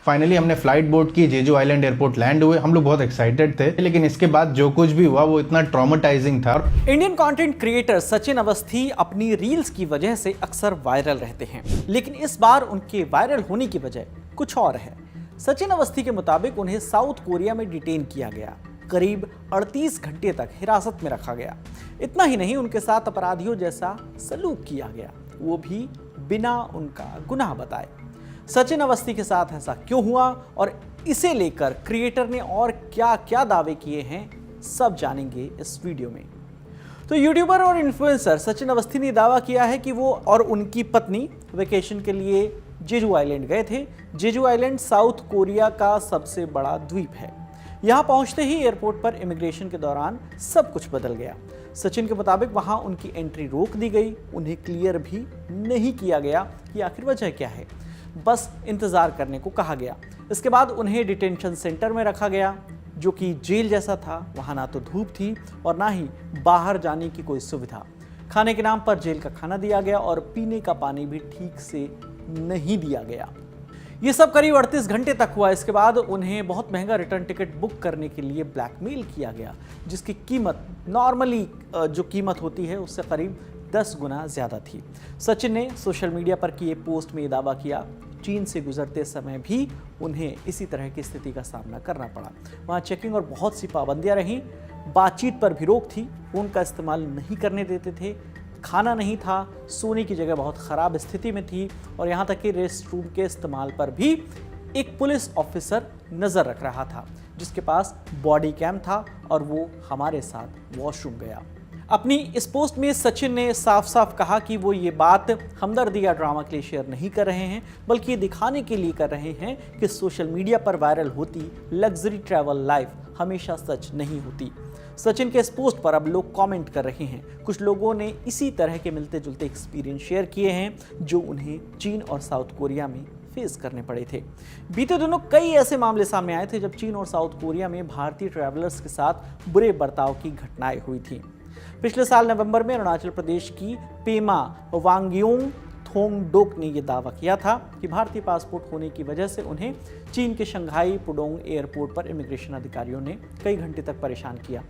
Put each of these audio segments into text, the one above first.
Finally हमने flight board की, Jeju island airport land हुए। हम लोग बहुत एक्साइटेड थे, लेकिन इसके बाद जो कुछ भी हुआ वो इतना ट्रॉमेटाइजिंग था। Indian content creator Sachin Awasthi अपनी रील्स की वजह से अक्सर वायरल रहते हैं, लेकिन इस बार उनके वायरल होने की वजह कुछ और है। सचिन अवस्थी के मुताबिक उन्हें साउथ कोरिया में डिटेन किया गया, करीब 38 घंटे तक हिरासत में रखा गया। इतना ही नहीं, उनके साथ अपराधियों जैसा सलूक किया गया, वो भी बिना उनका गुनाह बताए। सचिन अवस्थी के साथ ऐसा क्यों हुआ और इसे लेकर क्रिएटर ने और क्या क्या दावे किए हैं, सब जानेंगे इस वीडियो में। तो यूट्यूबर और इन्फ्लुएंसर सचिन अवस्थी ने दावा किया है कि वो और उनकी पत्नी वेकेशन के लिए जेजू आइलैंड गए थे। जेजू आइलैंड साउथ कोरिया का सबसे बड़ा द्वीप है। यहां पहुंचते ही एयरपोर्ट पर इमिग्रेशन के दौरान सब कुछ बदल गया। सचिन के मुताबिक वहां उनकी एंट्री रोक दी गई, उन्हें क्लियर भी नहीं किया गया कि आखिर वजह क्या है। बस इंतजार करने को कहा गया। इसके बाद उन्हें डिटेंशन सेंटर में रखा गया, जो कि जेल जैसा था। वहां ना तो धूप थी और ना ही बाहर जाने की कोई सुविधा। खाने के नाम पर जेल का खाना दिया गया और पीने का पानी भी ठीक से नहीं दिया गया। ये सब करीब 38 घंटे तक हुआ। इसके बाद उन्हें बहुत महंगा रिटर्न टिकट बुक करने के लिए ब्लैकमेल किया गया, जिसकी कीमत नॉर्मली जो कीमत होती है उससे करीब 10 गुना ज्यादा थी। सचिन ने सोशल मीडिया पर किए पोस्ट में ये दावा किया, चीन से गुजरते समय भी उन्हें इसी तरह की स्थिति का सामना करना पड़ा। वहाँ चेकिंग और बहुत सी पाबंदियां रहीं, बातचीत पर भी रोक थी, फोन का इस्तेमाल नहीं करने देते थे, खाना नहीं था, सोने की जगह बहुत ख़राब स्थिति में थी और यहाँ तक कि रेस्ट रूम के इस्तेमाल पर भी एक पुलिस ऑफिसर नज़र रख रहा था, जिसके पास बॉडी कैम था और वो हमारे साथ वॉशरूम गया। अपनी इस पोस्ट में सचिन ने साफ साफ कहा कि वो ये बात हमदर्दी या ड्रामा के लिए शेयर नहीं कर रहे हैं, बल्कि ये दिखाने के लिए कर रहे हैं कि सोशल मीडिया पर वायरल होती लग्जरी ट्रैवल लाइफ हमेशा सच नहीं होती। सचिन के इस पोस्ट पर अब लोग कमेंट कर रहे हैं। कुछ लोगों ने इसी तरह के मिलते जुलते एक्सपीरियंस शेयर किए हैं जो उन्हें चीन और साउथ कोरिया में फेस करने पड़े थे। बीते दिनों कई ऐसे मामले सामने आए थे जब चीन और साउथ कोरिया में भारतीय ट्रैवलर्स के साथ बुरे बर्ताव की घटनाएं हुई थी। पिछले साल नवंबर में अरुणाचल प्रदेश की पेमा वांगयोंग थोंगडोक ने यह दावा किया था कि भारतीय पासपोर्ट होने की वजह से उन्हें चीन के शंघाई पुडोंग एयरपोर्ट पर इमिग्रेशन अधिकारियों ने कई घंटे तक परेशान किया।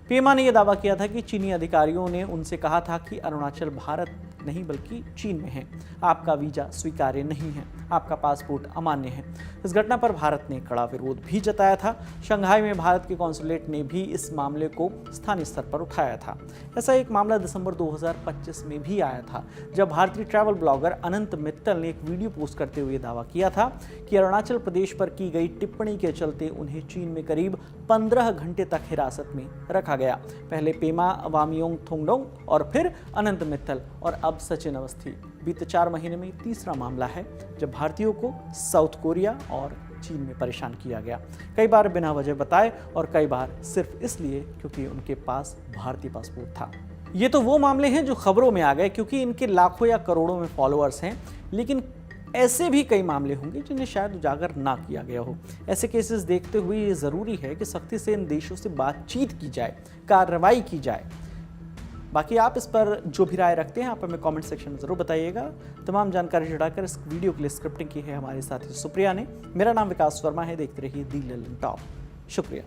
पेमा ने यह दावा किया था कि चीनी अधिकारियों ने उनसे कहा था कि अरुणाचल भारत नहीं बल्कि चीन में है, आपका वीजा स्वीकार्य नहीं है, आपका पासपोर्ट अमान्य है। इस घटना पर भारत ने कड़ा विरोध भी जताया था। शंघाई में भारत के कॉन्सुलेट ने भी इस मामले को स्थानीय स्तर पर उठाया था। ऐसा एक मामला दिसंबर 2025 में भी आया था, जब भारतीय ट्रैवल ब्लॉगर अनंत मित्तल ने एक वीडियो पोस्ट करते हुए दावा किया था कि अरुणाचल प्रदेश पर की गई टिप्पणी के चलते उन्हें चीन में करीब 15 घंटे तक हिरासत में रखा गया। पहले पेमा वामयोंग थोंगडोंग और फिर अनंत मित्तल और अब सचिन अवस्थी। बीते 4 महीने में तीसरा मामला है जब भारतीयों को साउथ कोरिया और चीन में परेशान किया गया, कई बार बिना वजह बताए और कई बार सिर्फ इसलिए क्योंकि उनके पास भारतीय पासपोर्ट था। ये तो वो मामले हैं जो खबरों में आ गए क्योंकि इनके लाखों या करोड़ों में फॉलोअर्स हैं, लेकिन ऐसे भी कई मामले होंगे जिन्हें शायद उजागर ना किया गया हो। ऐसे केसेस देखते हुए ये ज़रूरी है कि सख्ती से इन देशों से बातचीत की जाए, कार्रवाई की जाए। बाकी आप इस पर जो भी राय रखते हैं आप हमें कमेंट सेक्शन में ज़रूर बताइएगा। तमाम जानकारी जुड़ाकर इस वीडियो के लिए स्क्रिप्टिंग की है हमारे साथी सुप्रिया ने। मेरा नाम विकास वर्मा है, देखते रहिए दी ललन टॉप। शुक्रिया।